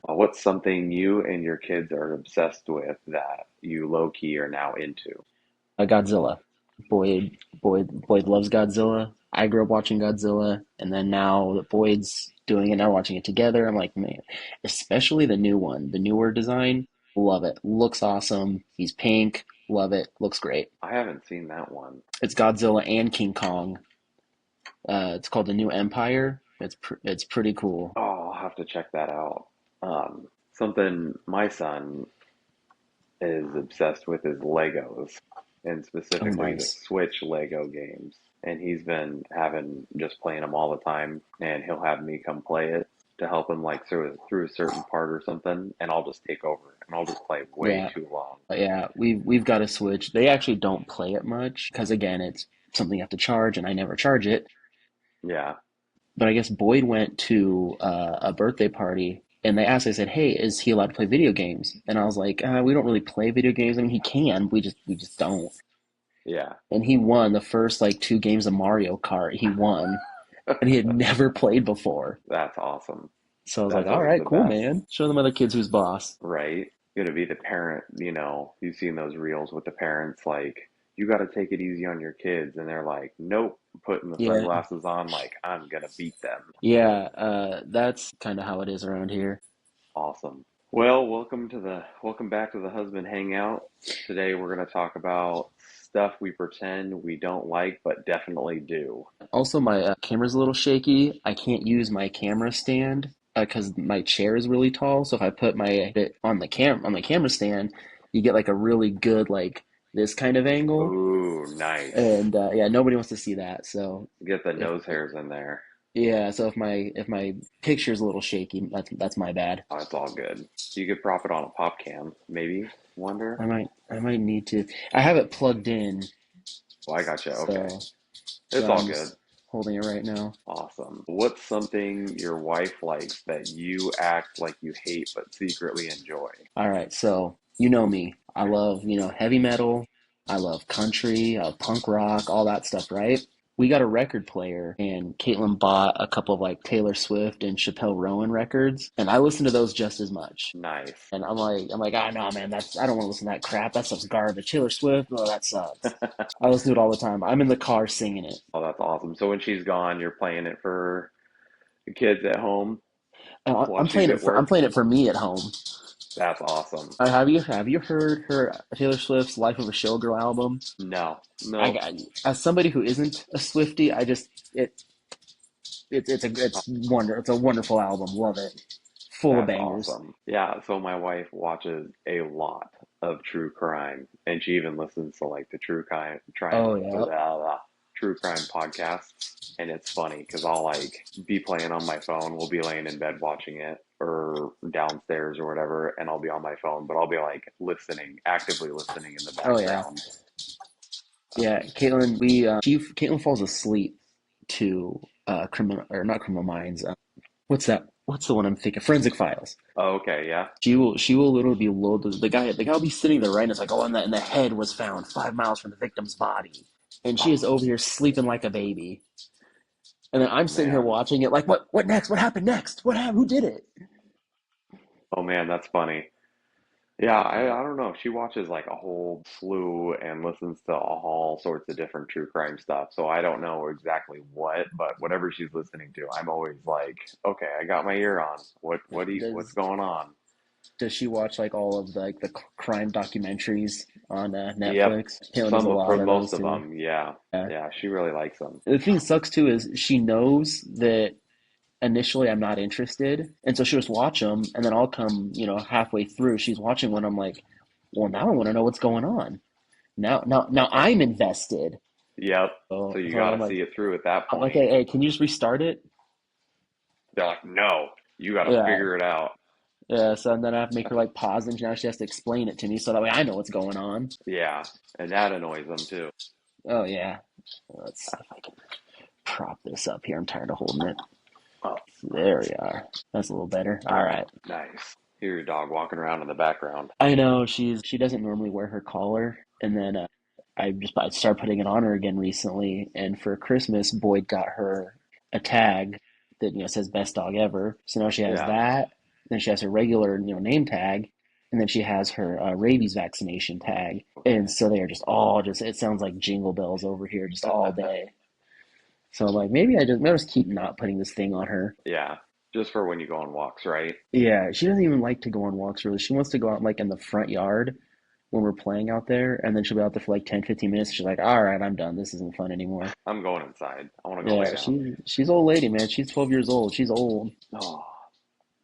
What's something you and your kids are obsessed with that you low key are now into? Godzilla. Boyd loves Godzilla. I grew up watching Godzilla, and then now that Boyd's doing it, now we're watching it together. I'm like, man, especially the new one, the newer design, love it. Looks awesome. He's pink, love it. Looks great. I haven't seen that one. It's Godzilla and King Kong. It's called the New Empire. It's pretty cool. Oh, I'll have to check that out. Something my son is obsessed with is Legos, and Oh, specifically the nice. Switch Lego games. And he's been having just playing them all the time, and he'll have me come play it to help him like through a certain part or something, and I'll just take over and I'll just play way Yeah, too long. yeah. We've got a Switch. They actually don't play it much because again, it's something you have to charge, and I never charge it. Yeah. But I guess Boyd went to a birthday party and they asked, I said, "Hey, is he allowed to play video games?" And I was like, "We don't really play video games. I mean, he can. We just don't." Yeah. And he won the first like two games of Mario Kart. He won, and he had never played before. That's awesome. So I was like, That's "All always right, the cool, best, man. Show them other kids who's boss." right? Gonna be the parent, you've seen those reels with the parents like, you got to take it easy on your kids, and they're like, nope, putting the Yeah, sunglasses on, like, I'm gonna beat them. yeah. That's kind of how it is around here. Awesome. Well, welcome back to the Husband Hangout. Today we're gonna talk about stuff we pretend we don't like, but definitely do. Also, my camera's a little shaky. I can't use my camera stand because my chair is really tall. So if I put my it on the camera stand, you get like a really good like this kind of angle. Ooh, nice. And yeah, nobody wants to see that. So Get the if nose hairs in there. yeah, so if my picture's a little shaky, that's my bad. Oh, it's all good. You could prop it on a pop cam, maybe. Wonder. I might need to. I have it plugged in, Well, I got you. Okay. so It's I'm all good. just holding it right now. Awesome. What's something your wife likes that you act like you hate but secretly enjoy? All right, so you know me. I love, heavy metal. I love country, punk rock, all that stuff, right? We got a record player, and Caitlin bought a couple of like Taylor Swift and Chappelle Rowan records, and I listen to those just as much. Nice. And I'm like, ah, no, man, I don't want to listen to that crap. That stuff's garbage. Taylor Swift, oh, that sucks. I listen to it all the time. I'm in the car singing it. Oh, that's awesome. So when she's gone, you're playing it for the kids at home while I'm she's playing it at for I'm work? playing it for me at home. That's awesome. Have you heard her Taylor Swift's "Life of a Showgirl" album? No, I no. got as somebody who isn't a Swiftie, I just it's a wonderful album. Love it, full of That's bangers. awesome. Yeah, so my wife watches a lot of true crime, and she even listens to like the Oh yeah, true crime podcasts. And it's funny because I'll like be playing on my phone. We'll be laying in bed watching it, or downstairs or whatever, and I'll be on my phone, but I'll be like listening, actively listening in the oh yeah, background. yeah. Caitlin falls asleep to criminal or not Criminal Minds. What's that? What's the one I'm thinking? Forensic Files. Oh, okay, yeah. She will literally be lulled. The guy will be sitting there right, and it's like, oh, and the head was found 5 miles from the victim's body, and she is Oh, over here sleeping like a baby. And then I'm sitting here man. watching it, like, what next? What happened next? What happened? Who did it? Oh, man, that's funny. Yeah, I don't know. She watches like a whole slew and listens to all sorts of different true crime stuff. So I don't know exactly what, but whatever she's listening to, I'm always like, okay, I got my ear on. What's Does going on? does she watch like all of the crime documentaries on Yep. Netflix? Caitlin does a For lot of most those of too. them, yeah. Yeah. Yeah, she really likes them. The thing that sucks too is she knows that initially I'm not interested, and so she'll just watch them, and then I'll come, halfway through. She's watching one. I'm like, well, now I want to know what's going on. Now I'm invested. Yep. So So, you so got I'm to like, see it through at that I'm like, point. hey, can you just restart it? They're like, no, you got to Yeah. figure it out. Yeah, so then I have to make her like pause, and now she has to explain it to me, so that way I know what's going on. Yeah, and that annoys them too. Oh yeah, let's see if I can prop this up here. I'm tired of holding it. Oh, There we are. That's a little better. All right. nice. Hear your dog walking around in the background. I know she doesn't normally wear her collar, and then I started putting it on her again recently, and for Christmas, Boyd got her a tag that says "Best Dog Ever." So now she has Yeah. that, then she has her regular, name tag, and then she has her rabies vaccination tag. And Okay. so they are just all just, it sounds like jingle bells over here just all day. So I'm like, maybe I just keep not putting this thing on her. Yeah, just for when you go on walks, right? Yeah, she doesn't even like to go on walks really. She wants to go out like in the front yard when we're playing out there, and then she'll be out there for like 10, 15 minutes. She's like, all right, I'm done. This isn't fun anymore. I'm going inside. I want to go lay Yeah, down. she's old lady, man. She's 12 years old. She's old. Oh,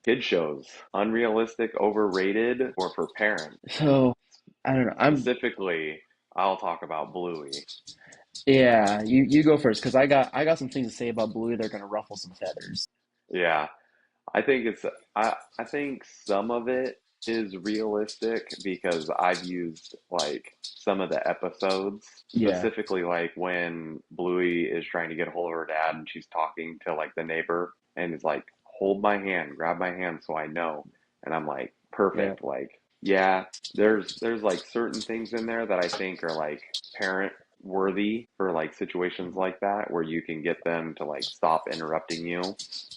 kid shows, unrealistic, overrated, or for parents. So I don't know. Specifically, I'll talk about Bluey. Yeah, you go first because I got some things to say about Bluey. They're gonna ruffle some feathers. Yeah, I think it's I think some of it is realistic because I've used like some of the episodes, Yeah, specifically like when Bluey is trying to get a hold of her dad and she's talking to like the neighbor and is like, hold my hand, grab my hand so I know. And I'm like, yeah, perfect. Like, yeah, there's like certain things in there that I think are like parent worthy for like situations like that where you can get them to like stop interrupting you.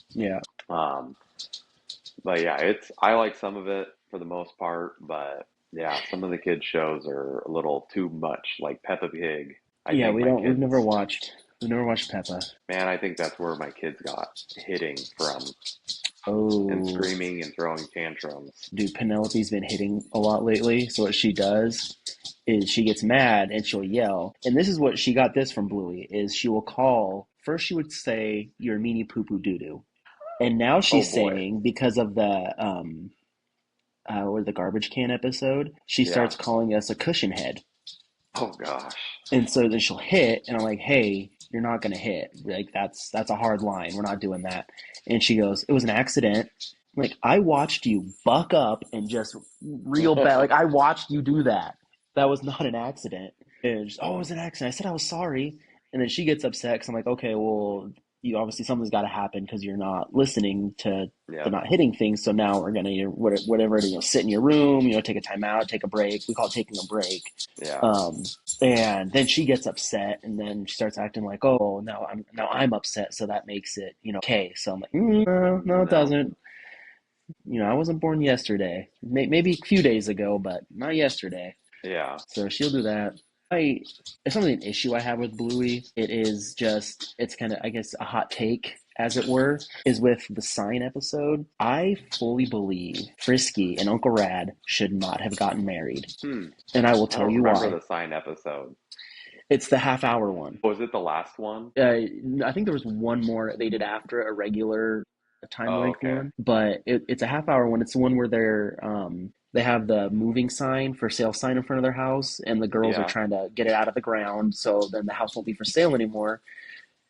yeah, Um, but yeah, it's I like some of it for the most part, but yeah, some of the kids shows are a little too much, like Peppa Pig. I yeah. think We my don't. kids, We've never watched Peppa. man, I think that's where my kids got hitting from and Oh, screaming and throwing tantrums. dude, Penelope's been hitting a lot lately. So what she does is she gets mad and she'll yell. And this is what she got this from Bluey is she will call. First, she would say, "You're meanie poo poo doo doo," and now Oh she's boy. saying because of the or the garbage can episode, she Yeah. starts calling us a cushion head. Oh gosh. And so then she'll hit, and I'm like, "Hey, you're not gonna hit. Like that's a hard line. We're not doing that." And she goes, "It was an accident." Like I watched you buck up and just real bad. Like I watched you do that. That was not an accident. And just, oh, it was an accident. I said I was sorry. And then she gets upset because I'm like, okay, well, you obviously something's got to happen because you're not listening to the Yep. not hitting things. So now we're gonna whatever sit in your room, take a time out, take a break. We call it taking a break. Yeah. Um, and then she gets upset, and then she starts acting like, "Oh, now I'm upset, so that makes it, okay." So I'm like, "No, no, it No. doesn't. I wasn't born yesterday. Maybe a few days ago, but not yesterday." Yeah. So she'll do that. I It's not really an issue I have with Bluey. It is just it's kind of I guess a hot take, as it were, is with the sign episode. I fully believe Frisky and Uncle Rad should not have gotten married, Hmm. and I will I tell don't you remember why. the sign episode. It's the half-hour one. Was it the last one? I think there was one more they did after a regular time Oh, length okay. one, but it's a half-hour one. It's the one where they have the moving sign for sale sign in front of their house, and the girls are Yeah. trying to get it out of the ground, so then the house won't be for sale anymore.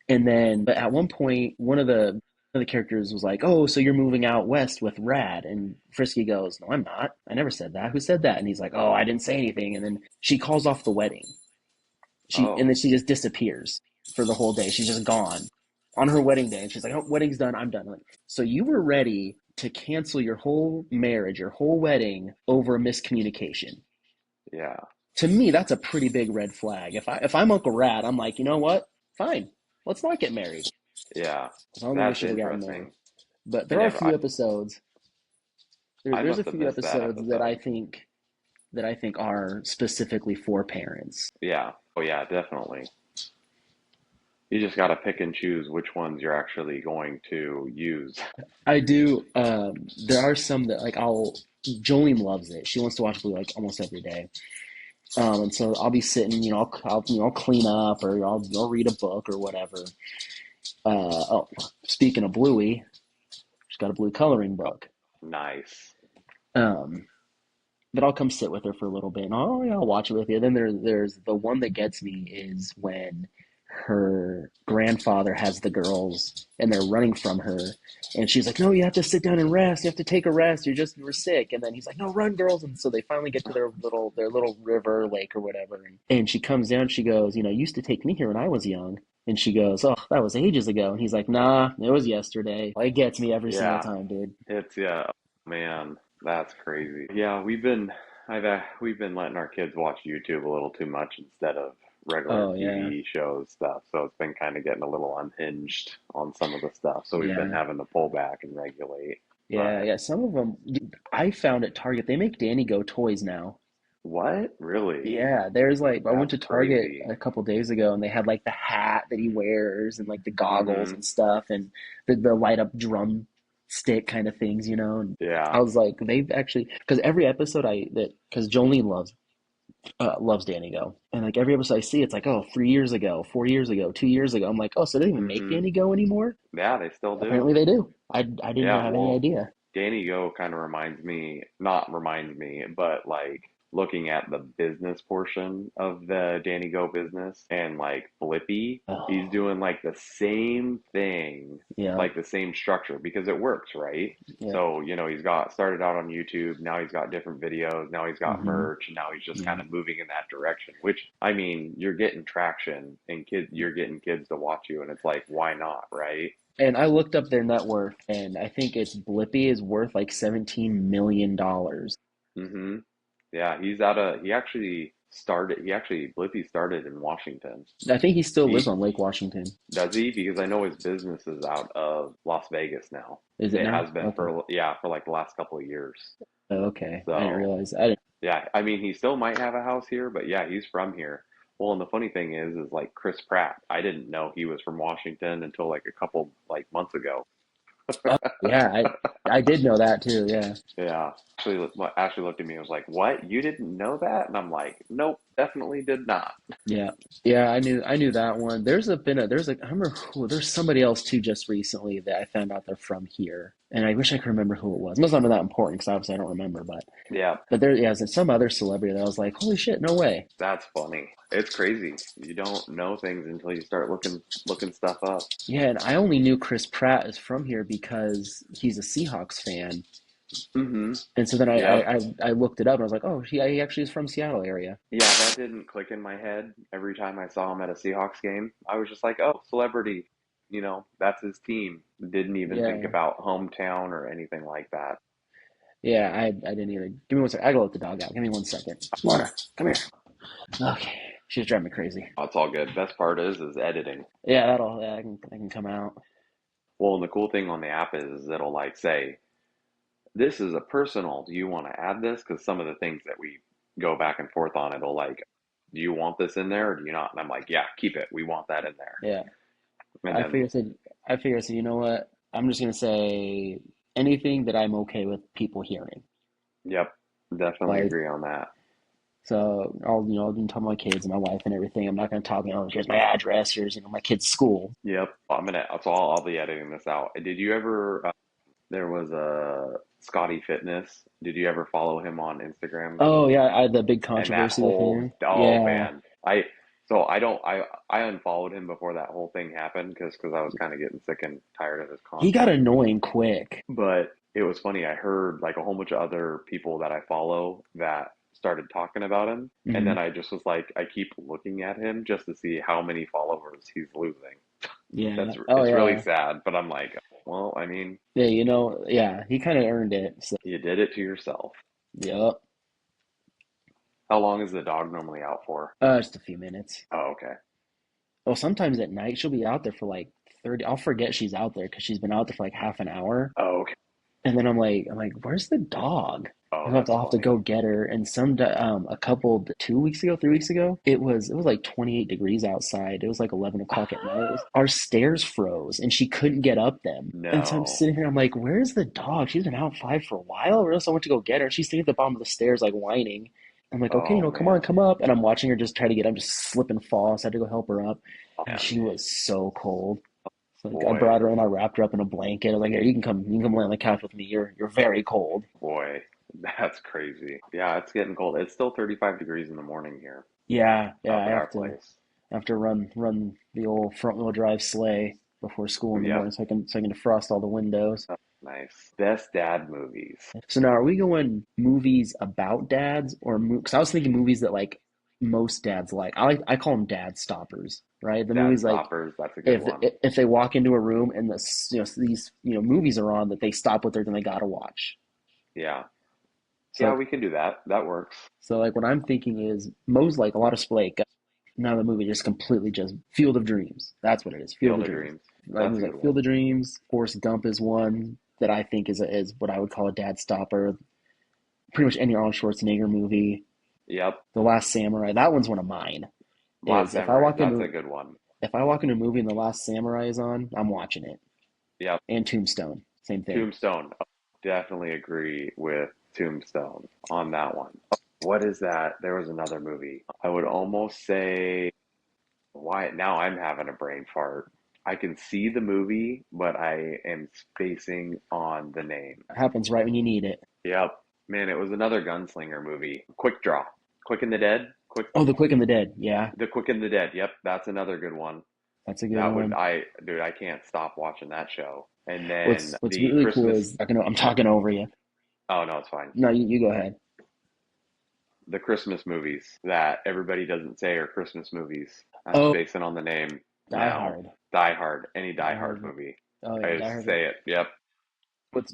And then, but at one point, one of the characters was like, "Oh, so you're moving out west with Rad?" And Frisky goes, "No, I'm not. I never said that. Who said that?" And he's like, "Oh, I didn't say anything." And then she calls off the wedding. And then Oh, she just disappears for the whole day. She's just gone on her wedding day, and she's like, "Oh, wedding's done. I'm done." Like, so you were ready to cancel your whole marriage, your whole wedding over a miscommunication. yeah. To me, that's a pretty big red flag. If I'm Uncle Rat, I'm like, you know what? Fine, let's not get married. Yeah. So I don't think they That's should have gotten married. interesting. But I there are a never few episodes. I There's a must have few missed that episodes that I episode. think are specifically for parents. Yeah. Oh yeah, definitely. You just got to pick and choose which ones you're actually going to use. I do. There are some that like Jolene loves it. She wants to watch Blue like almost every day. And so I'll be sitting, I'll clean up or I'll read a book or whatever. Oh, speaking of Bluey, she's got a blue coloring Oh, book. nice. Um, but I'll come sit with her for a little bit and I'll watch it with you. Then there's the one that gets me is when her grandfather has the girls and they're running from her and she's like, "No, you have to sit down and rest. You have to take a rest. You were sick." And then he's like, "No, run, girls." And so they finally get to their little river, lake or whatever. And she comes down, she goes, "You used to take me here when I was young." And she goes, "Oh, that was ages ago." And he's like, "Nah, it was yesterday." Like, it gets me every single Yeah. time, dude. It's yeah, man, that's crazy. Yeah, we've been letting our kids watch YouTube a little too much instead of regular Oh yeah. TV shows stuff. So it's been kind of getting a little unhinged on some of the stuff. So we've been Yeah. having to pull back and regulate. Yeah, But yeah. Some of them I found at Target, they make Danny Go toys now. what? Really? Yeah, there's like I went That's to Target crazy. a couple days ago and they had like the hat that he wears and like the goggles Mm-hmm. and stuff and the light up drum stick kind of things, you know. And Yeah. I was like, they've actually because every episode I that because Jolene loves Danny Go and like every episode I see it's like, oh, 3 years ago, 4 years ago, 2 years ago. I'm like, oh, so they don't even make Mm-hmm. Danny Go anymore? Yeah, they still do. Apparently they do. I didn't Yeah, have any well, idea. Danny Go kind of reminds me, not reminds me, but like looking at the business portion of the Danny Go business and like Flippy, he's Oh, doing like the same thing, yeah, like the same structure because it works, right? yeah. So, he's got started out on YouTube, now he's got different videos, now he's got Hmm. merch, and now he's just kind Yeah. of moving in that direction, which I mean, you're getting traction and you're getting kids to watch you, and it's like, why not, right? And I looked up their net worth, and I think it's Blippi is worth like $17 million. Mm-hmm. Yeah, he actually Blippi started in Washington. I think he still lives He on Lake Washington. does he? Because I know his business is out of Las Vegas now. Is it It now? has been Okay. for like the last couple of years. Oh, okay. I didn't So realize. I didn't. yeah, I mean he still might have a house here, but yeah, he's from here. Well, and the funny thing is like Chris Pratt. I didn't know he was from Washington until like a couple like months ago. Oh, yeah. I did know that too. Yeah. Yeah, Ashley looked at me and was like, "What? You didn't know that?" And I'm like, "Nope, definitely did not." Yeah. Yeah. I knew that one. I remember there's somebody else too just recently that I found out they're from here, and I wish I could remember who it was. It must not be that important because obviously I don't remember, Yeah, but there yeah, there's some other celebrity that I was like, holy shit, no way. that's funny. It's crazy. You don't know things until you start looking stuff up. Yeah, and I only knew Chris Pratt is from here because he's a Seahawks fan. Mm-hmm. And so then I, Yep. I, I, I looked it up and I was like, oh, he actually is from Seattle area. Yeah, that didn't click in my head every time I saw him at a Seahawks game. I was just like, "Oh, celebrity." That's his team. Didn't even think Yeah. about hometown or anything like that. Yeah, I didn't either. Give me one second. I gotta let the dog out. Give me 1 second. Lorna, come here. Okay. She's driving me crazy. That's all good. Best part is editing. Yeah, I can come out. Well, and the cool thing on the app is it'll like say, this is a personal. Do you want to add this? Because some of the things that we go back and forth on, it'll like, do you want this in there or do you not? And I'm like, yeah, keep it. We want that in there. Yeah. And I then, figured I said you know what? I'm just gonna say anything that I'm okay with people hearing. yep, definitely Like agree on that. so I'll be talking to my kids and my wife and everything. I'm not gonna talk, here's my address, here's my kid's school. Yep, so I'll be editing this out. Did you ever, there was a Scotty Fitness. Did you ever follow him on Instagram? Oh yeah, I had the big And that controversy with whole, him. oh Yeah. man, I unfollowed him before that whole thing happened because I was kind of getting sick and tired of his He got content. annoying quick. But it was funny. I heard like a whole bunch of other people that I follow that started talking about him. And Hmm. then I just was like, I keep looking at him just to see how many followers he's losing. Yeah. That's Oh it's really yeah. sad, but I'm like, well, I mean, Yeah, yeah, he kind of earned it. So, you did it to yourself. yep. How long is the dog normally out for? Just a few minutes. Oh, okay. Well, sometimes at night she'll be out there for like 30. I'll forget she's out there because she's been out there for like half an hour. Oh, okay. And then I'm like, where's the dog? Oh, I'll that's have to funny. go get her. And a couple 2 weeks ago, 3 weeks ago, it was like 28 degrees outside. It was like 11 o'clock at night. Our stairs froze and she couldn't get up them. And so I'm No. sitting here, I'm like, where's the dog? She's been outside for a while. Or else I went to go get her. She's sitting at the bottom of the stairs, like whining. I'm like, okay, Oh come on, man. come up. And I'm watching her just try to I'm just slip and fall. So I had to go help her up. Oh, And man. she was so cold. So like, I Boy, brought her in, I wrapped her up in a blanket. I was like, here, you can come lay on the couch with me. You're very cold. boy, that's crazy. Yeah, it's getting cold. It's still 35 degrees in the morning here Yeah, yeah, up I at our have to place. run the old front wheel drive sleigh before school in the Yep. morning so I can defrost all the windows. Oh, nice. Best dad movies. So now are we going movies about dads or because I was thinking movies that like most dads like. I call them dad stoppers, right? The Dad movies like stoppers, that's a good if one. if they walk into a room and these movies are on that they stop what they're doing, they gotta watch. Yeah. So Yeah, like we can do that. That works. what I'm thinking is most like a lot of like now the movie just completely just Field of Dreams. That's what it is. Field Field of of Dreams. Dreams. Like That's a movies good like Field one. of Dreams, Forrest Gump is one. that I think is what I would call a dad stopper. Pretty much any Arnold Schwarzenegger movie, Yep. The Last Samurai. That one's one of mine. Last Is Samurai. That's a good one. if I walk into a movie and The Last Samurai is on, I'm watching it. Yep. And Tombstone, same thing. Tombstone. Definitely agree with Tombstone on that one. What is that? There was another movie. I would almost say, why now I'm having a brain fart. I can see the movie, but I am spacing on the name. It happens right when you need it. Yep. Man, it was another gunslinger movie. Quick Draw. Quick and the Dead? Oh, The Quick and the Dead. Yeah, The Quick and the Dead. Yep, that's another good one. that's a good That would one. dude, I can't stop watching that show. And then What's the really cool Christmas is I'm talking over you. oh no, it's fine. No, you go ahead. The Christmas movies that everybody doesn't say are Christmas movies. I'm Oh, spacing on the name Die now. Hard. Die Hard. Any Die Die Hard Hard. movie. Oh yeah, I Die just Hard. say it. Yep.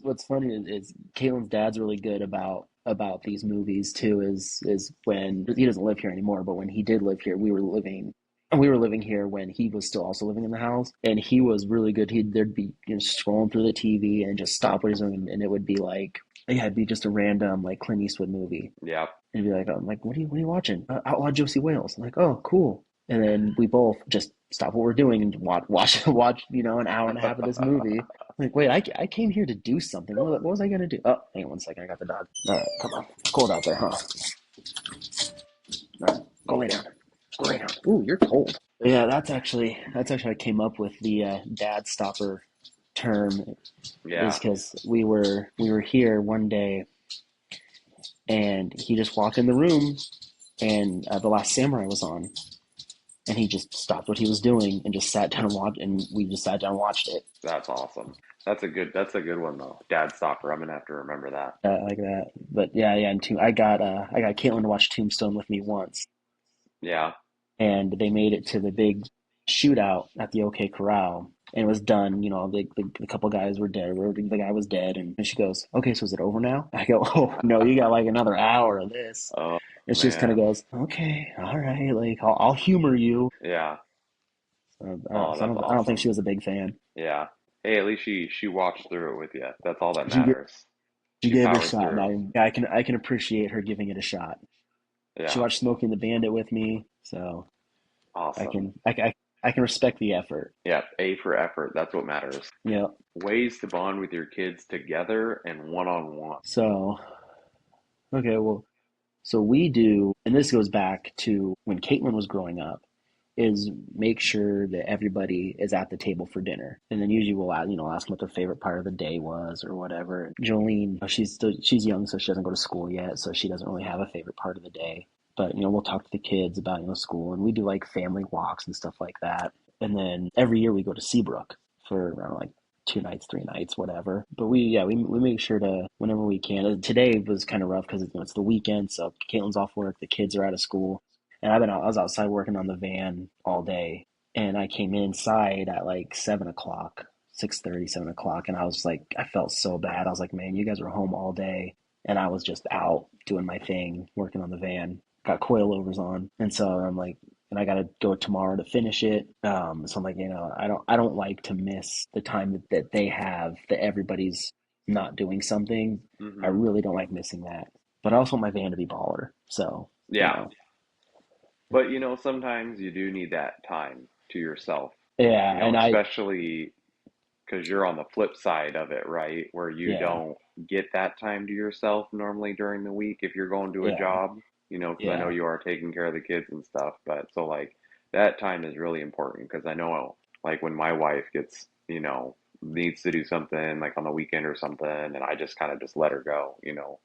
What's funny is Caitlin's dad's really good about these movies too. Is when he doesn't live here anymore, but when he did live here, we were living here when he was still also living in the house, and he was really good. There'd be scrolling through the TV and just stop what he's doing, and it would be like yeah, it'd be just a random like Clint Eastwood movie, Yep. and he'd be like, I'm like, what are you watching? Outlaw Josie Wales. I'm like, oh, cool. And then we both just stop what we're doing and watch an hour and a half of this movie. Like, wait, I came here to do something. What was I gonna do? Oh, hang on one second. I got the dog. All right, come on. It's cold out there, huh? All right, go lay down. Go lay down. Ooh, you're cold. Yeah, that's actually how I came up with the dad stopper term. Is Yeah. because we were here one day and he just walked in the room and The Last Samurai was on, and he just stopped what he was doing and just sat down and watched, and we just sat down and watched it. That's awesome. That's a good one though. Dad Stopper. I'm gonna have to remember that. Like that. But yeah, and I got Caitlin to watch Tombstone with me once, Yeah. and they made it to the big shootout at the OK Corral, and it was done. The couple guys were dead, or the guy was dead, and she goes, "Okay, so is it over now?" I go, "Oh no, you got like another hour of this." Oh And she just kind of man. goes, "Okay, all right, like I'll humor you." Yeah. Oh, So that's I don't think she awesome. was a big fan. Yeah. Hey, at least she watched through it with you. That's all that She gave, matters. she She gave it a powered shot, and through. I can appreciate her giving it a shot. She Yeah. watched Smoking the Bandit with me, so I Awesome. can I, I, I can respect the effort. Yeah. A for effort. That's what matters. Yeah. Ways to bond with your kids together and one on one. So okay, well, so we do, and this goes back to when Caitlin was growing up. Is make sure that everybody is at the table for dinner, and then usually we'll ask them what their favorite part of the day was or whatever. Jolene, she's young, so she doesn't go to school yet, so she doesn't really have a favorite part of the day. But we'll talk to the kids about school, and we do like family walks and stuff like that. And then every year we go to Seabrook for around like 2 nights, 3 nights, whatever. But we make sure to whenever we can. Today was kind of rough because it's the weekend, so Caitlin's off work, the kids are out of school, and I was outside working on the van all day, and I came inside at like 7 o'clock, 6:30, 7 o'clock, and I was like, I felt so bad. I was like, man, you guys were home all day, and I was just out doing my thing, working on the van. Got coilovers on, and so I'm like, and I got to go tomorrow to finish it. So I'm like, I don't like to miss the time that they have that everybody's not doing something. I Hmm. really don't like missing that, but I also want my van to be baller. So you Yeah. know, But sometimes you do need that time to yourself. yeah, and Especially because you're on the flip side of it, right? Where you yeah, don't get that time to yourself normally during the week if you're going to a yeah, job, because I know yeah, you are taking care of the kids and stuff. But so, like, that time is really important because I know, like, when my wife gets, needs to do something like on the weekend or something, and I just kind of just let her go,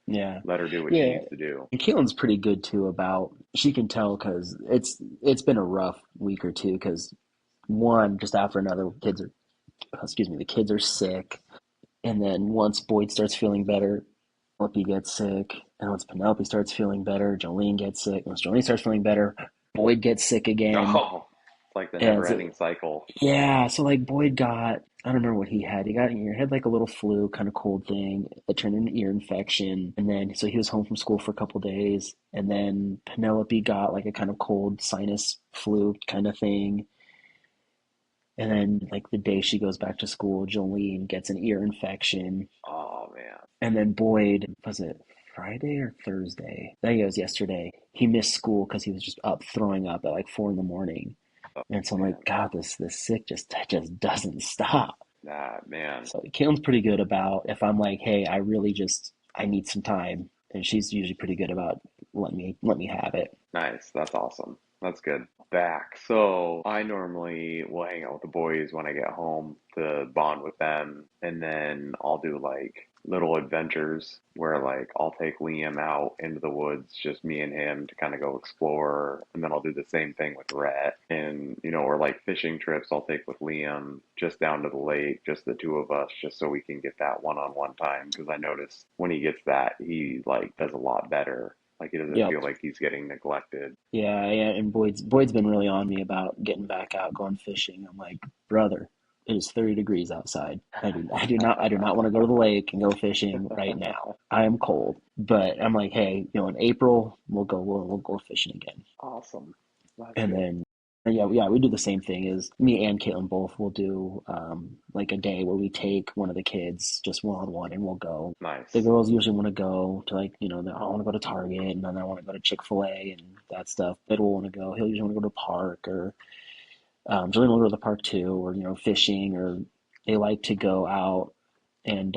yeah, let her do what she yeah. needs to do. And Caitlin's pretty good too about she can tell because it's been a rough week or two because one just after another kids are excuse me the kids are sick, and then once Boyd starts feeling better, Penelope gets sick, and once Penelope starts feeling better, Jolene gets sick. Once Jolene starts feeling better, Boyd gets sick again. Oh, it's like the And never-ending cycle. yeah, so like Boyd got, I don't remember what he had. He had like a little flu kind of cold thing that turned into ear infection. And then, so he was home from school for a couple days. And then Penelope got like a kind of cold sinus flu kind of thing. And then like the day she goes back to school, Jolene gets an ear infection. Oh man. And then Boyd, was it Friday or Thursday? I think it was yesterday. He missed school because he was just up throwing up at like 4 in the morning. Oh And so I'm like, man. God, this sick just doesn't stop. That man. So Caitlin's pretty good about if I'm like, hey, I really just I need some time, and she's usually pretty good about letting me have it. Nice. That's awesome. That's good. Back. So I normally will hang out with the boys when I get home to bond with them, and then I'll do like little adventures where like I'll take Liam out into the woods, just me and him to kind of go explore, and then I'll do the same thing with Rhett, and or like fishing trips I'll take with Liam just down to the lake, just the two of us, just so we can get that one-on-one time because I notice when he gets that, he like does a lot better. Like he doesn't Yep. feel like he's getting neglected. Yeah, and Boyd's been really on me about getting back out, going fishing. I'm like, brother, it is 30 degrees outside. I do not want to go to the lake and go fishing right now. I am cold. But I'm like, hey, in April we'll go fishing again. Awesome. That's And good. then, yeah, we do the same thing. Is me and Caitlin both will do like a day where we take one of the kids just one on one, and we'll go. The Nice. girls usually want to go to like I want to go to Target, and then I want to go to Chick-fil-A and that stuff. But will want to go. He'll usually want to go to the park, or Julian will go to the park too, or fishing, or they like to go out and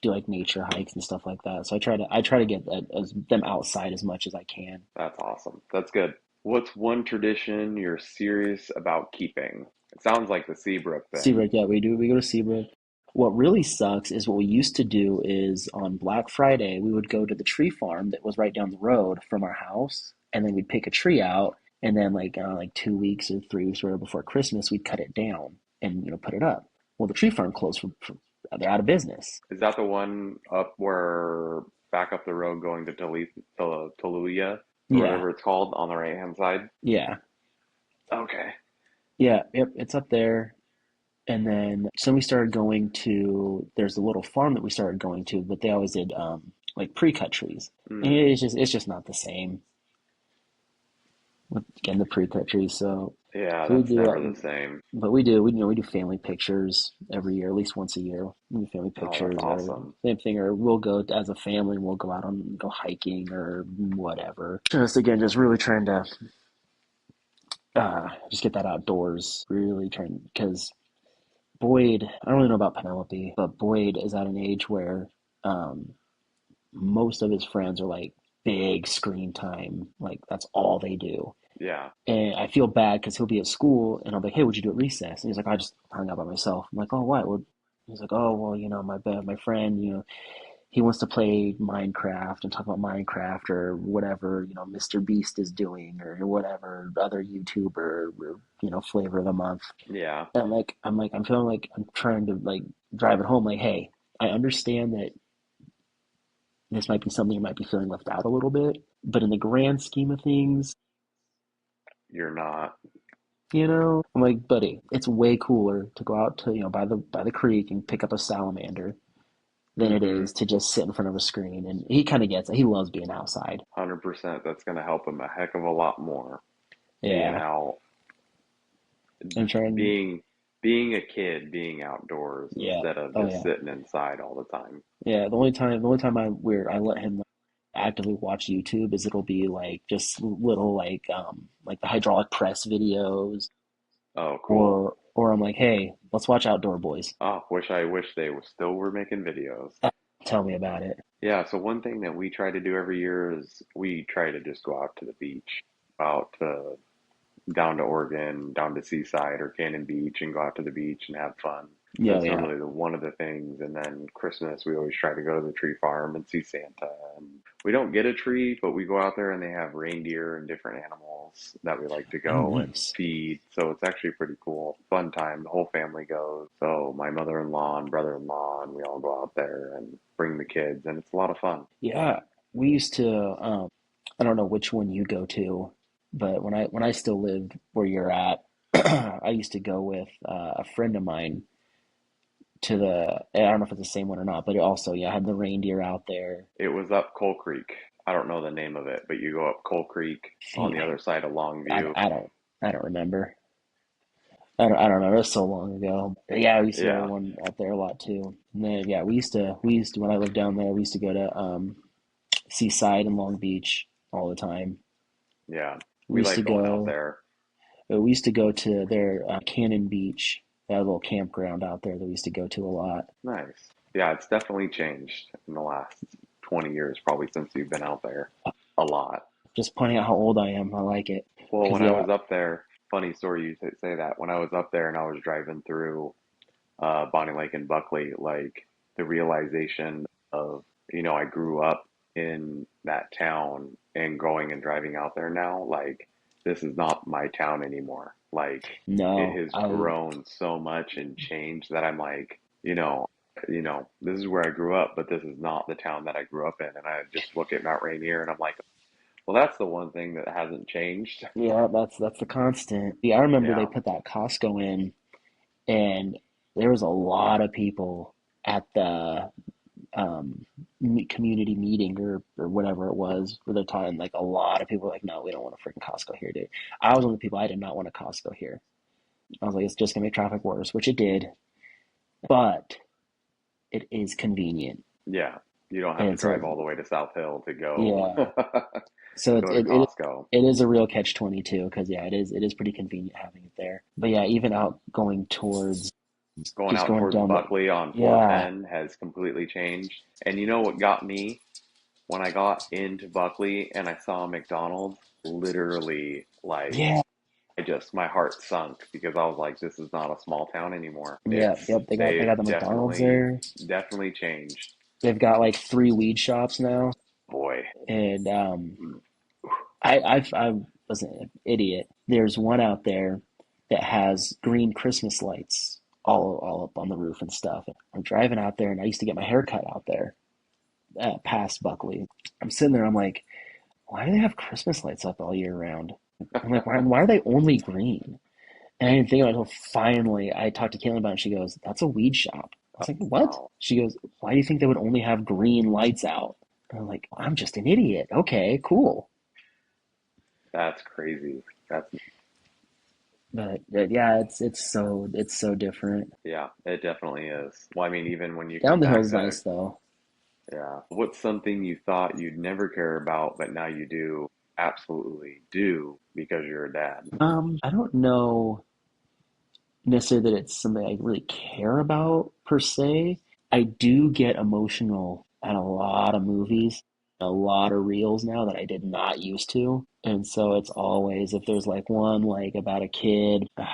do like nature hikes and stuff like that. So I try to get them outside as much as I can. That's awesome. That's good. What's one tradition you're serious about keeping? It sounds like the Seabrook thing. Seabrook, yeah, we do. We go to Seabrook. What really sucks is what we used to do is on Black Friday, we would go to the tree farm that was right down the road from our house, and then we'd pick a tree out, and then like 2 weeks or 3 weeks or whatever before Christmas, we'd cut it down and put it up. Well, the tree farm closed for they're out of business. Is that the one up where back up the road going to Toluya or Yeah, whatever it's called on the right hand side? yeah, Okay. yeah. Yep, it's up there. And then we started going to there's a little farm that we started going to, but they always did like pre-cut trees. And Mm. it's just not the same with again the pre-cut trees. So Yeah, so we that's do never that, the same. but we do family pictures every year, at least once a year. We do family Oh, that's pictures or awesome. same thing, or we'll go as a family and we'll go hiking or whatever. Just again, just really trying to just get that outdoors. Really trying because Boyd, I don't really know about Penelope, but Boyd is at an age where um, most of his friends are like big screen time. Like that's all they do. Yeah. And I feel bad because he'll be at school and I'll be like, hey, what'd you do at recess? And he's like, I just hung out by myself. I'm like, oh, what? Well, he's like, oh, well, my friend, he wants to play Minecraft and talk about Minecraft or whatever, Mr. Beast is doing or whatever other YouTuber or, flavor of the month. Yeah. And I'm feeling like I'm trying to like drive it home. Like, hey, I understand that this might be something you might be feeling left out a little bit, but in the grand scheme of things, You're not. I'm like, buddy, it's way cooler to go out to by the creek and pick up a salamander than it Mm-hmm. is to just sit in front of a screen. And he kind of gets it. He loves being outside. 100%. That's going to help him a heck of a lot more being Yeah, out, I'm trying. being being a kid, being outdoors Yeah. instead of Oh just yeah. sitting inside all the time. Yeah. The only time I let him actively watch YouTube is it'll be like just little like the hydraulic press videos, Oh, cool. or I'm like, hey, let's watch Outdoor Boys. Oh, I wish they were still were making videos. Tell me about it. Yeah, so one thing that we try to do every year is we try to just go out to the beach, out to down to Oregon, down to Seaside or Cannon Beach and go out to the beach and have fun. Yeah, That's yeah. normally one of the things. And then Christmas, we always try to go to the tree farm and see Santa. And we don't get a tree, but we go out there and they have reindeer and different animals that we like to Oh, go and nice. feed. So it's actually pretty cool. Fun time. The whole family goes. So my mother-in-law and brother-in-law and we all go out there and bring the kids and it's a lot of fun. Yeah, we used to. I don't know which one you go to, but when I still lived where you're at, I used to go with a friend of mine to the. I don't know if it's the same one or not, but it also, yeah, had the reindeer out there. It was up Coal Creek. I don't know the name of it, but you go up Coal Creek on See, the other side of I, Longview. I don't I don't remember. I don't know. It was so long ago. Yeah, we used to go to Yeah, one out there a lot too. And then yeah, we used to when I lived down there, we used to go to Seaside and Long Beach all the time. yeah. We We used to like going out go there. we used to go to their Cannon Beach. They had a little campground out there that we used to go to a lot. Nice. Yeah, it's definitely changed in the last 20 years, probably since you've been out there a lot. Just pointing out how old I am. I like it Well, because when I yeah, was up there, funny story you say that. When I was up there and I was driving through Bonnie Lake and Buckley, like the realization of, I grew up in that town and going and driving out there now, like this is not my town anymore. Like it no, has grown so much and changed that I'm like, this is where I grew up, but this is not the town that I grew up in. And I just look at Mount Rainier and I'm like, well, that's the one thing that hasn't changed. yeah, that's the constant. Yeah, I remember they Yeah. put that Costco in, and there was a lot of people at the community meeting or whatever it was where they're talking like a lot of people were like, no, we don't want a freaking Costco here, dude. I was one of the people I did not want a Costco here. I was like, it's just gonna make traffic worse, which it did, but it is convenient, Yeah. You don't have to and drive so all the way to South Hill to go yeah, so go to it Costco. it is a real catch 22 because yeah, it is pretty convenient having it there. But yeah, even out going towards Going just out going towards down the Buckley on yeah 410 has completely changed. And you know what got me? When I got into Buckley and I saw McDonald's, literally, like, yeah my heart sunk because I was like, this is not a small town anymore. yeah yep they They've got the McDonald's there. definitely changed. They've got like three weed shops now, Boy. and I was an idiot. There's one out there that has green Christmas lights all up on the roof and stuff. I'm driving out there, and I used to get my hair cut out there past Buckley. I'm sitting there, I'm like, why do they have Christmas lights up all year round? I'm like, why are they only green? And I didn't think about it until finally I talked to Caitlin about it. And she goes, "That's a weed shop." I was like, "What?" Oh, She goes, "Why do you think they would only have green lights out?" And I'm like, "I'm just an idiot." Okay, cool. that's crazy. That's, But yeah, it's so different. yeah, it definitely is. Well, I mean, even when you Down come the back hill's to, nice though. yeah, what's something you thought you'd never care about, but now you do absolutely do because you're a dad? I don't know necessarily that it's something I really care about per se. I do get emotional at a lot of movies, a lot of reels now that I did not used to. And so it's always if there's like one like about a kid, I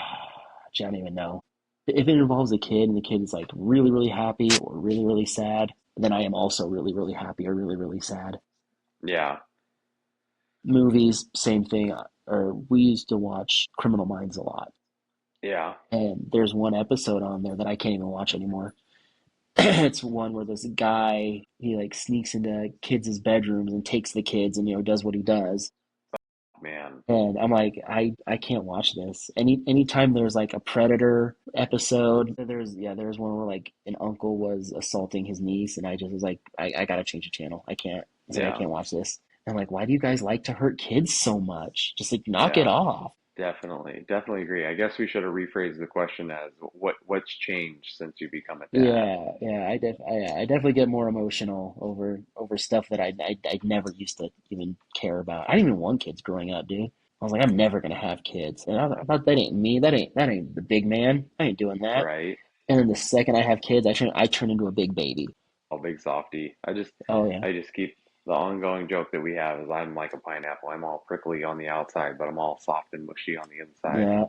don't even know. If it involves a kid and the kid is like really, really happy or really, really sad, then I am also really, really happy or really, really sad. Yeah, Movies, same thing. Or we used to watch Criminal Minds a lot. yeah. And there's one episode on there that I can't even watch anymore. It's one where this guy he like sneaks into kids' bedrooms and takes the kids and does what he does. Man, And I'm like, I can't watch this. Anytime there's like a predator episode, there's one where like an uncle was assaulting his niece, and I just was like, I gotta change the channel. I can't. It's like I yeah, can't watch this. And I'm like, why do you guys like to hurt kids so much? Just like knock it yeah. off. Definitely, definitely agree. I guess we should have rephrased the question as what's changed since you become a dad? Yeah, I definitely get more emotional over stuff that I never used to even care about. I didn't even want kids growing up, dude. I was like, I'm never gonna have kids, and I thought that ain't me. That ain't the big man. I ain't doing that. Right? And then the second I have kids, I turn into a big baby. All big softy. Oh yeah, I just keep the ongoing joke that we have is I'm like a pineapple. I'm all prickly on the outside, but I'm all soft and mushy on the inside. yeah,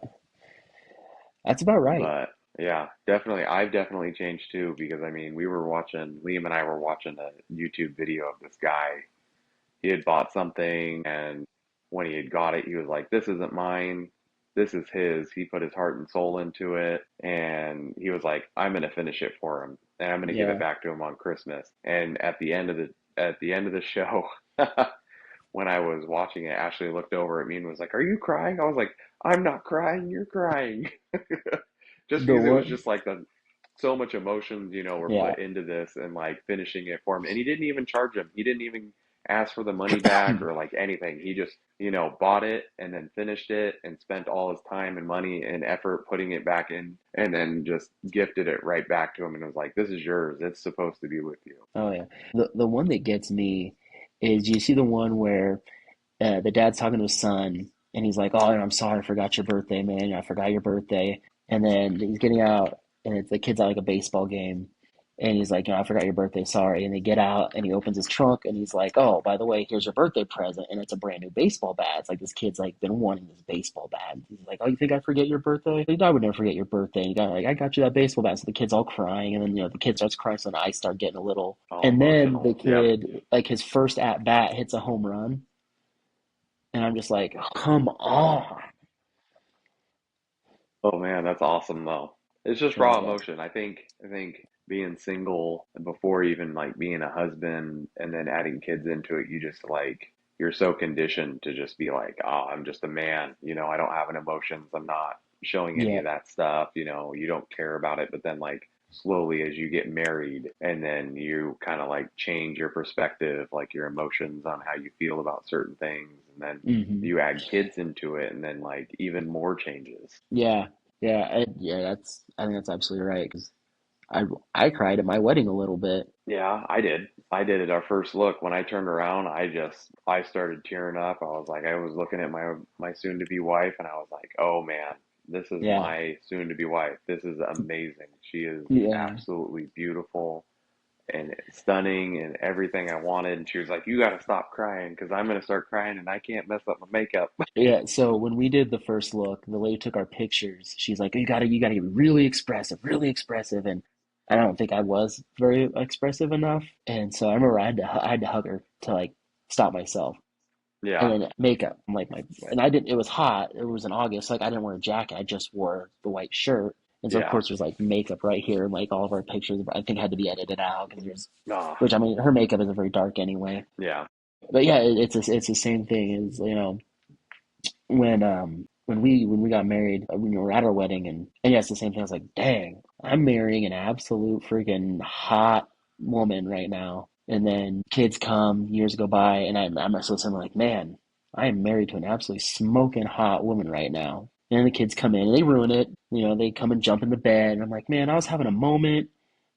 that's about right. But yeah, definitely, I've definitely changed too because I mean, Liam and I were watching a YouTube video of this guy. He had bought something, and when he had got it, he was like, "This isn't mine. This is his." He put his heart and soul into it, and he was like, "I'm gonna finish it for him, and I'm gonna give it Yeah, back to him on Christmas." And at the end of the show, when I was watching it, Ashley looked over at me and was like, "Are you crying?" I was like, "I'm not crying. You're crying." Just the because it was what? just like the so much emotions, were Yeah, put into this and like finishing it for him. And he didn't even charge him. He didn't even ask for the money back or like anything. He just, bought it and then finished it and spent all his time and money and effort putting it back in and then just gifted it right back to him and was like, "This is yours. It's supposed to be with you." Oh yeah. The one that gets me is you see the one where the dad's talking to his son, and he's like, "Oh, I'm sorry, I forgot your birthday, man. I forgot your birthday." And then he's getting out, and it's the kid's at like a baseball game, and he's like, "I forgot your birthday, sorry." And they get out, and he opens his trunk, and he's like, "Oh, by the way, here's your birthday present," and it's a brand new baseball bat. It's like this kid's like been wanting this baseball bat. He's like, "Oh, you think I forget your birthday? I would never forget your birthday." And he got like, "I got you that baseball bat." So the kid's all crying, and then the kid starts crying, so then I start getting a little. All And then the emotional. Yep. kid, like his first at bat, hits a home run and I'm just like, come on. Oh man, that's awesome though. It's just Yeah, raw yeah, emotion. I think being single before even like being a husband and then adding kids into it, you just like you're so conditioned to just be like, "Oh, I'm just a man. I don't have an emotions. I'm not showing any yeah, of that stuff. You don't care about it." But then like slowly as you get married and then you kind of like change your perspective, like your emotions on how you feel about certain things, and then hmm you add kids into it and then like even more changes. yeah, yeah, yeah. I think that's absolutely right. Because I cried at my wedding a little bit. Yeah, I did. I did at our first look. When I turned around, I started tearing up. I was looking at my soon to be wife and I was like, "Oh man, this is Yeah, my soon to be wife. This is amazing. She is yeah, absolutely beautiful and stunning and everything I wanted." And she was like, "You got to stop crying because I'm going to start crying and I can't mess up my makeup." yeah. So when we did the first look, the lady took our pictures. She's like, you gotta get really expressive." And I don't think I was very expressive enough. And so I remember I had to hug her to like stop myself. And Yeah. then makeup. I'm like and I didn't. It was hot. It was in August. Like I didn't wear a jacket. I just wore the white shirt. And so of Yeah. course there's like makeup right here, and like all of our pictures. I think had to be edited out because there's, Oh, which I mean her makeup isn't very dark anyway. yeah. But yeah, it's the same thing as when we got married, when we were at our wedding, and yeah, it's the same thing. I was like, dang, I'm marrying an absolute freaking hot woman right now. And then kids come, years go by, and I'm still saying like, man, I am married to an absolutely smoking hot woman right now. And then the kids come in and they ruin it. They come and jump in the bed, and I'm like, man, I was having a moment,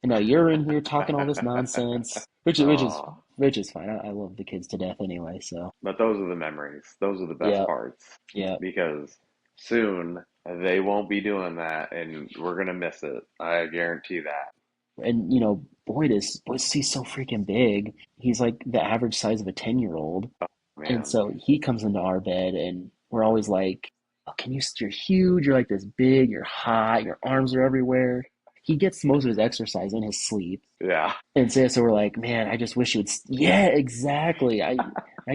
and now you're in here talking all this nonsense, Oh, which is fine. I love the kids to death anyway, so but those are the memories. Those are the best yeah, parts yeah. because soon they won't be doing that and we're going to miss it. I guarantee that. And Boyd is so freaking big. He's like the average size of a 10-year-old. And Man. so he comes into our bed and we're always like, "Oh, you're huge, you're like this big, you're hot, your arms are everywhere." He gets most of his exercise in his sleep. Yeah. And so we're like, "Man, I just wish you would yeah, exactly." I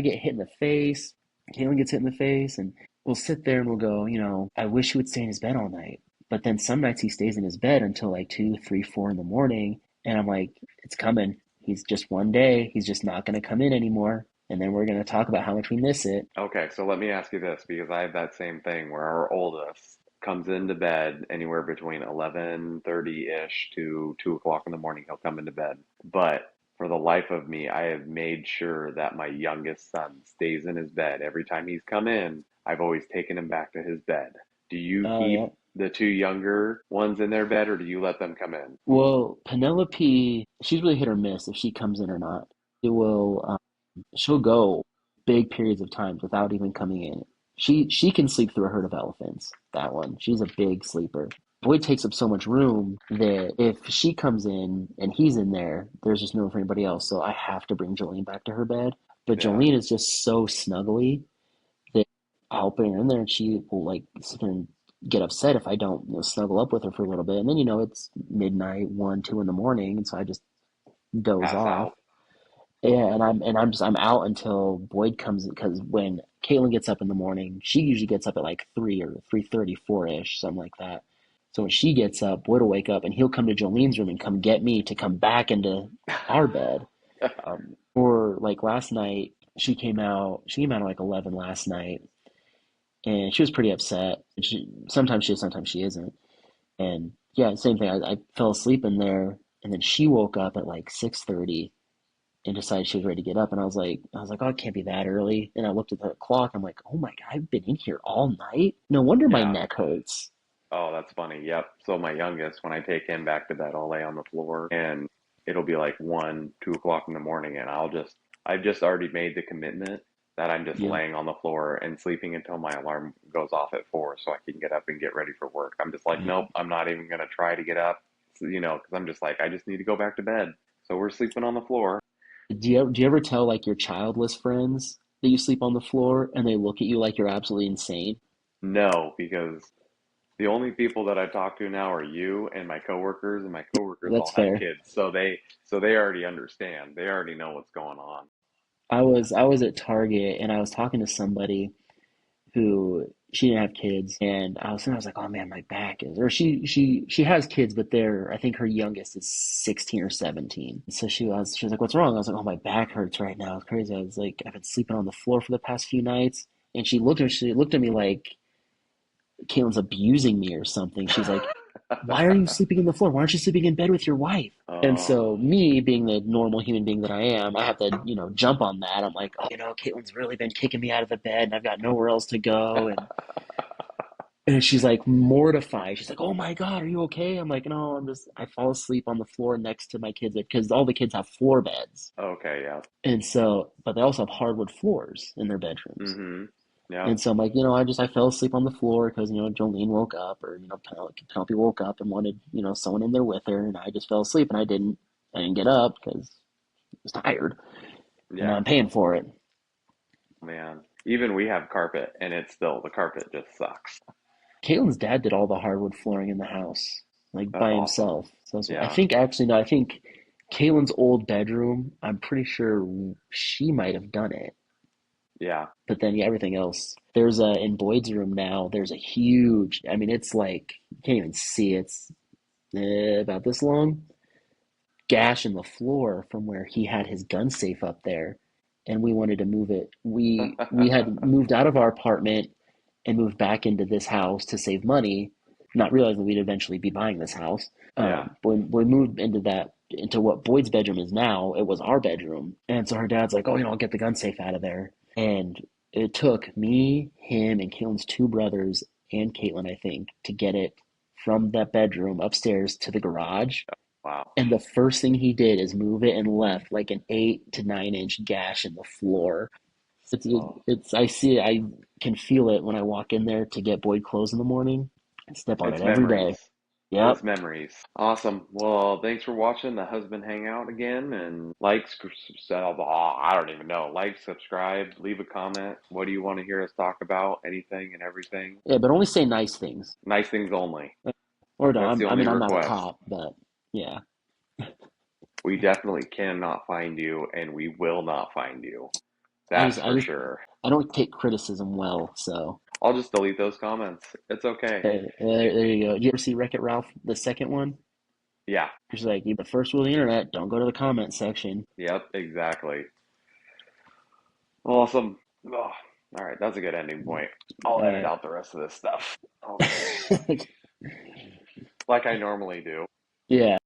get hit in the face. Caitlin gets hit in the face, and we'll sit there and we'll go, "I wish he would stay in his bed all night." But then some nights he stays in his bed until like 2, 3, 4 in the morning, and I'm like, "It's coming. He's just one day. He's just not going to come in anymore, and then we're going to talk about how much we miss it." Okay, so let me ask you this because I have that same thing where our oldest comes into bed anywhere between 11:30-ish to 2 o'clock in the morning. He'll come into bed. But for the life of me, I have made sure that my youngest son stays in his bed. Every time he's come in, I've always taken him back to his bed. Do you Oh yeah. keep the two younger ones in their bed or do you let them come in? Well, Penelope, she's really hit or miss if she comes in or not. It will. She'll go big periods of times without even coming in. She can sleep through a herd of elephants. That one. She's a big sleeper. Boyd takes up so much room that if she comes in and he's in there, there's just no room for anybody else. So I have to bring Jolene back to her bed. But Yeah. Jolene is just so snuggly that I'll bring her in there and she will like sit there and get upset if I don't snuggle up with her for a little bit. And then it's midnight, 1, 2 in the morning, and so I just doze Pass off. out. Yeah, I'm out until Boyd comes because when Caitlin gets up in the morning, she usually gets up at like 3 or 3:34 ish, something like that. So when she gets up, Boyd will wake up and he'll come to Jolene's room and come get me to come back into our bed. Or like last night, she came out at like 11 last night, and she was pretty upset. Sometimes she is, sometimes she isn't. And yeah, same thing. I fell asleep in there, and then she woke up at like 6:30 and decided she was ready to get up. And I was like, oh, it can't be that early. And I looked at the clock. I'm like, oh my God, I've been in here all night. No wonder my Yeah. neck hurts. Oh, that's funny. Yep. So my youngest, when I take him back to bed, I'll lay on the floor and it'll be like 1, 2 o'clock in the morning, and I've just already made the commitment that I'm just Yep. laying on the floor and sleeping until my alarm goes off at 4 so I can get up and get ready for work. I'm just like, nope, I'm not even gonna try to get up, because I'm just like, I just need to go back to bed. So we're sleeping on the floor. Do you ever tell like your childless friends that you sleep on the floor and they look at you like you're absolutely insane? No, because the only people that I talk to now are you and my coworkers, and my coworkers That's all have fair. kids, so they already understand. They already know what's going on. I was at Target and I was talking to somebody who she didn't have kids, and I was like, oh man, my back is, or she has kids, but I think her youngest is 16 or 17. So she was like, what's wrong? I was like, oh, my back hurts right now. It's crazy. I was like, I've been sleeping on the floor for the past few nights. And she looked at me like Caitlin's abusing me or something. She's like, why are you sleeping on the floor? Why aren't you sleeping in bed with your wife? And Oh, so me, being the normal human being that I am, I have to, jump on that. I'm like, oh, Caitlin's really been kicking me out of the bed and I've got nowhere else to go. And she's like mortified. She's like, oh my God, are you okay? I'm like, no, I fall asleep on the floor next to my kids because all the kids have floor beds. okay, yeah. And so, but they also have hardwood floors in their bedrooms. Mm-hmm. Yeah, And so I'm like, I fell asleep on the floor because, Jolene woke up, or, Penelope woke up and wanted, someone in there with her. And I just fell asleep and I didn't get up because I was tired, and now yeah. I'm paying for it. Man, even we have carpet, and it's still the carpet just sucks. Caitlin's dad did all the hardwood flooring in the house, like That's by awesome. himself. So I Yeah, think actually, no, I think Caitlin's old bedroom, I'm pretty sure she might have done it. yeah. But then, yeah, everything else. There's in Boyd's room now, there's a huge, I mean, it's like, you can't even see it. It's about this long gash in the floor from where he had his gun safe up there, and we wanted to move it. We had moved out of our apartment and moved back into this house to save money, not realizing we'd eventually be buying this house. Yeah. But when we moved into what Boyd's bedroom is now, it was our bedroom, and so her dad's like, "Oh, I'll get the gun safe out of there." And it took me, him, and Caitlin's two brothers and Caitlin, I think, to get it from that bedroom upstairs to the garage. Wow. And the first thing he did is move it and left like an 8 to 9 inch gash in the floor. Oh, I see it, I can feel it when I walk in there to get Boyd clothes in the morning. I step on it it's every memories. day. Yep. It's memories. Awesome. Well, thanks for watching the Husband Hangout again, and I don't even know. Like, subscribe, leave a comment. What do you want to hear us talk about? Anything and everything. Yeah, but only say nice things. Nice things only. Or no, That's the I only mean, I'm not a request. cop, but yeah. We definitely cannot find you, and we will not find you. I That's just, I for just, sure. I don't take criticism well, so I'll just delete those comments. It's okay. there you go. Did you ever see Wreck-It Ralph, the second one? Yeah. She's like, the first rule of the internet, don't go to the comment section. Yep. Exactly. Awesome. Oh, all right. That's a good ending point. I'll All edit right. out the rest of this stuff. Okay. Like I normally do. Yeah.